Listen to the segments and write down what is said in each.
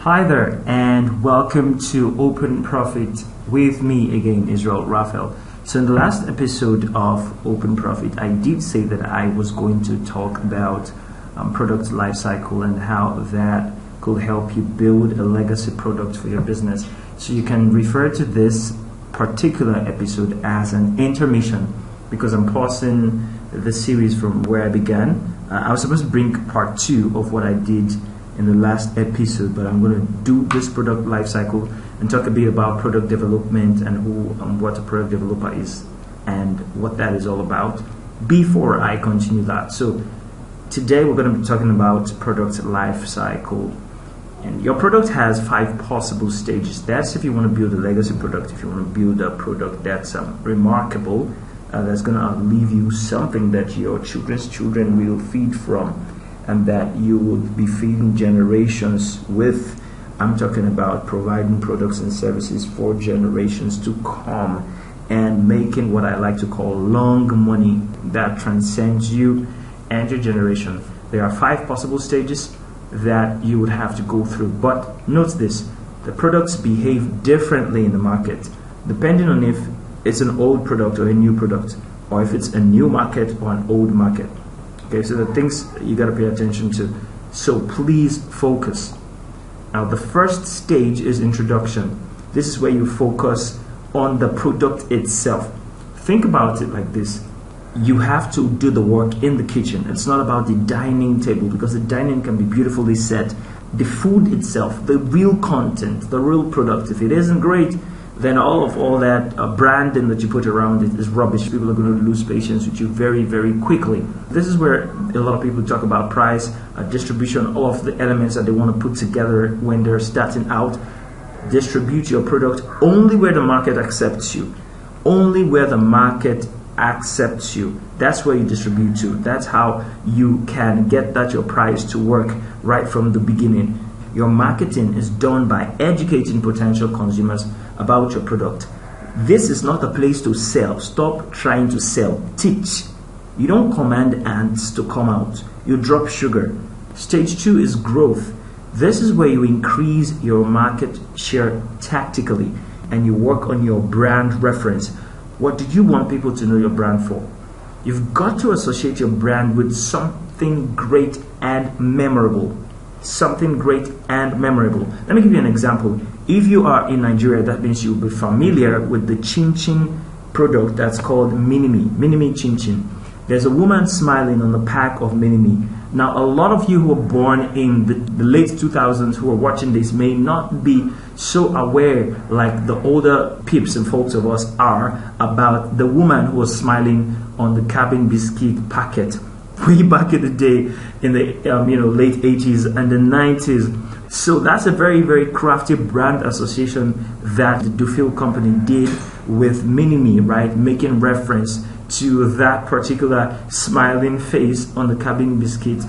Hi there, and welcome to OpenProfit with me again, Israel Raphael. So in the last episode of OpenProfit, I did say that I was going to talk about product lifecycle and how that could help you build a legacy product for your business. So you can refer to this particular episode as an intermission because I'm pausing the series from where I began. I was supposed to bring part 2 of what I did in the last episode, but I'm going to do this product lifecycle and talk a bit about product development and what a product developer is and what that is all about before I continue that. So today we're going to be talking about product lifecycle, and your product has 5 possible stages. That's if you want to build a legacy product, if you want to build a product that's remarkable, that's going to leave you something that your children's children will feed from and that you will be feeding generations with. I'm talking about providing products and services for generations to come and making what I like to call long money that transcends you and your generation. There are 5 possible stages that you would have to go through, but note this: the products behave differently in the market depending on if it's an old product or a new product, or if it's a new market or an old market. Okay, so the things you got to pay attention to. So please focus. Now, the first stage is introduction. This is where you focus on the product itself. Think about it like this: you have to do the work in the kitchen. It's not about the dining table, because the dining can be beautifully set. The food itself, the real content, the real product, if it isn't great, then all that branding that you put around it is rubbish. People are going to lose patience with you very, very quickly. This is where a lot of people talk about price, distribution, all of the elements that they want to put together when they're starting out. Distribute your product only where the market accepts you. Only where the market accepts you. That's where you distribute to. That's how you can get that your price to work right from the beginning. Your marketing is done by educating potential consumers about your product. This is not a place to sell. Stop trying to sell. Teach. You don't command ants to come out. You drop sugar. Stage 2 is growth. This is where you increase your market share tactically and you work on your brand reference. What do you want people to know your brand for? You've got to associate your brand with something great and memorable. Something great and memorable. Let me give you an example. If you are in Nigeria, that means you'll be familiar with the chin chin product that's called Minimi chin chin. There's a woman smiling on the pack of Minimi. Now, a lot of you who were born in the late 2000s who are watching this may not be so aware, like the older peeps and folks of us are, about the woman who was smiling on the cabin biscuit packet way back in the day, in the late 80s and the 90s. So that's a very, very crafty brand association that the Dufil company did with Minimi, right? Making reference to that particular smiling face on the cabin biscuit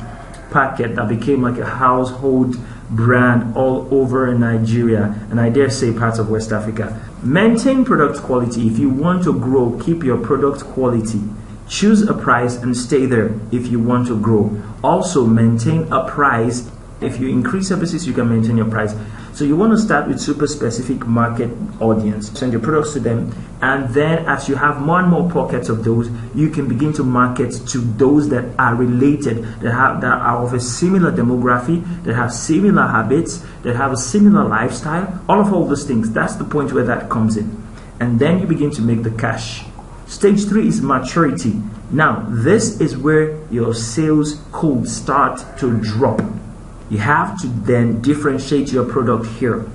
packet that became like a household brand all over Nigeria, and I dare say parts of West Africa. Maintain product quality. If you want to grow, keep your product quality. Choose a price and stay there if you want to grow. Also maintain a price. If you increase services, you can maintain your price. So you want to start with super specific market audience. Send your products to them, and then as you have more and more pockets of those, you can begin to market to those that are related, that are of a similar demography, that have similar habits, that have a similar lifestyle. All those things. That's the point where that comes in. And then you begin to make the cash. Stage 3 is maturity. Now, this is where your sales could start to drop. You have to then differentiate your product here.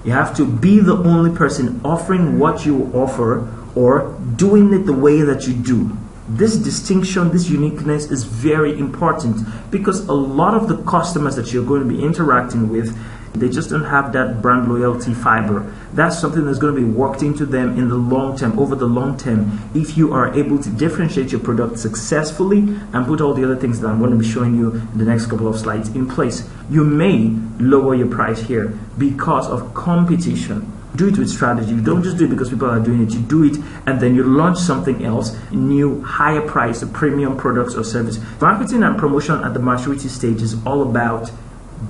You have to be the only person offering what you offer or doing it the way that you do. This distinction, this uniqueness is very important because a lot of the customers that you're going to be interacting with, they just don't have that brand loyalty fiber. That's something that's going to be worked into them in the long term, over the long term, if you are able to differentiate your product successfully and put all the other things that I'm going to be showing you in the next couple of slides in place. You may lower your price here because of competition. Do it with strategy. You don't just do it because people are doing it. You do it and then you launch something else, new, higher price, premium products or service. Marketing and promotion at the maturity stage is all about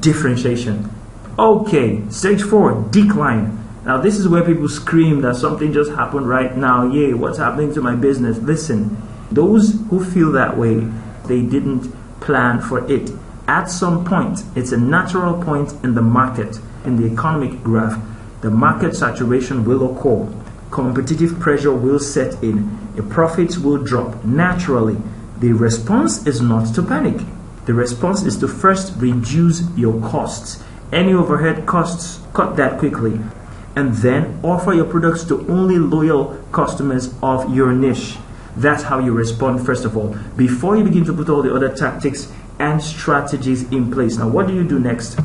differentiation. Okay, stage 4, decline. Now this is where people scream that something just happened right now. Yay, what's happening to my business? Listen, those who feel that way, they didn't plan for it. At some point, it's a natural point in the market, in the economic graph, the market saturation will occur. Competitive pressure will set in. The profits will drop naturally. The response is not to panic. The response is to first reduce your costs. Any overhead costs, cut that quickly. And then offer your products to only loyal customers of your niche. That's how you respond first of all, before you begin to put all the other tactics and strategies in place. Now, what do you do next?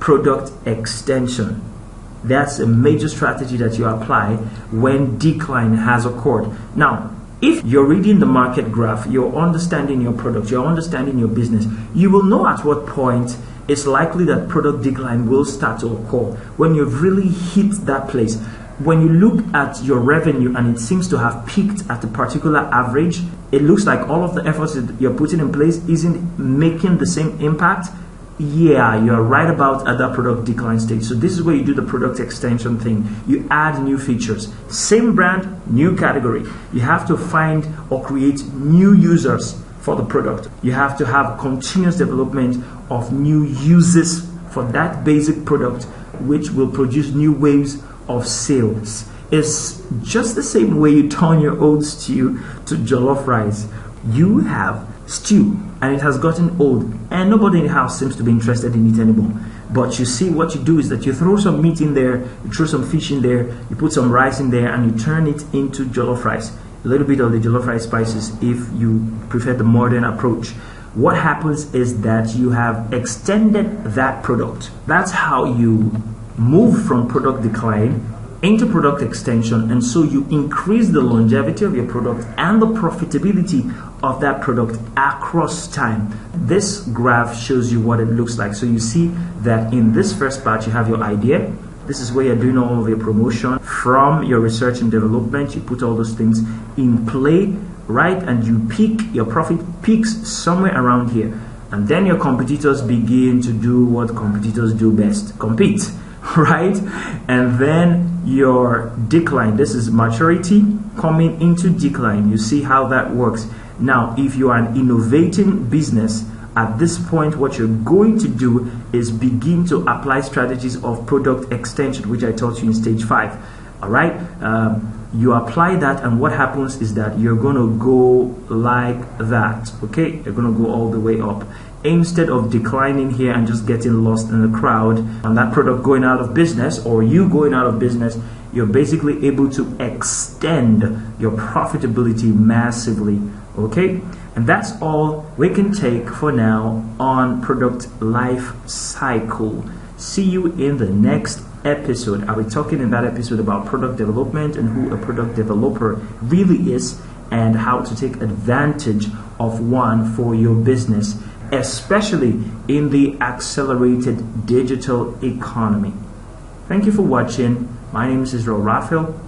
Product extension. That's a major strategy that you apply when decline has occurred. Now, if you're reading the market graph, you're understanding your product, you're understanding your business, you will know at what point it's likely that product decline will start to occur. When you've really hit that place, when you look at your revenue and it seems to have peaked at a particular average, it looks like all of the efforts that you're putting in place isn't making the same impact. Yeah, you're right about at that product decline stage. So this is where you do the product extension thing. You add new features. Same brand, new category. You have to find or create new users for the product. You have to have continuous development of new uses for that basic product, which will produce new waves of sales. It's just the same way you turn your old stew to jollof rice. You have stew and it has gotten old and nobody in the house seems to be interested in it anymore. But you see, what you do is that you throw some meat in there, you throw some fish in there, you put some rice in there, and you turn it into jollof rice. A little bit of the jollof rice spices if you prefer the modern approach. What happens is that you have extended that product. That's how you move from product decline into product extension, and so you increase the longevity of your product and the profitability of that product across time. This graph shows you what it looks like. So you see that in this first part you have your idea. This is where you're doing all of your promotion from your research and development. You put all those things in play, right? And you peak, your profit peaks somewhere around here. And then your competitors begin to do what competitors do best, compete, right? And then your decline, this is maturity coming into decline. You see how that works. Now, if you are an innovating business, at this point, what you're going to do is begin to apply strategies of product extension, which I taught you in stage 5. All right? You apply that, and what happens is that you're going to go like that. Okay? You're going to go all the way up. Instead of declining here and just getting lost in the crowd and that product going out of business or you going out of business, you're basically able to extend your profitability massively. Okay? And that's all we can take for now on product life cycle. See you in the next episode. I'll be talking in that episode about product development and who a product developer really is and how to take advantage of one for your business, especially in the accelerated digital economy. Thank you for watching. My name is Israel Raphael.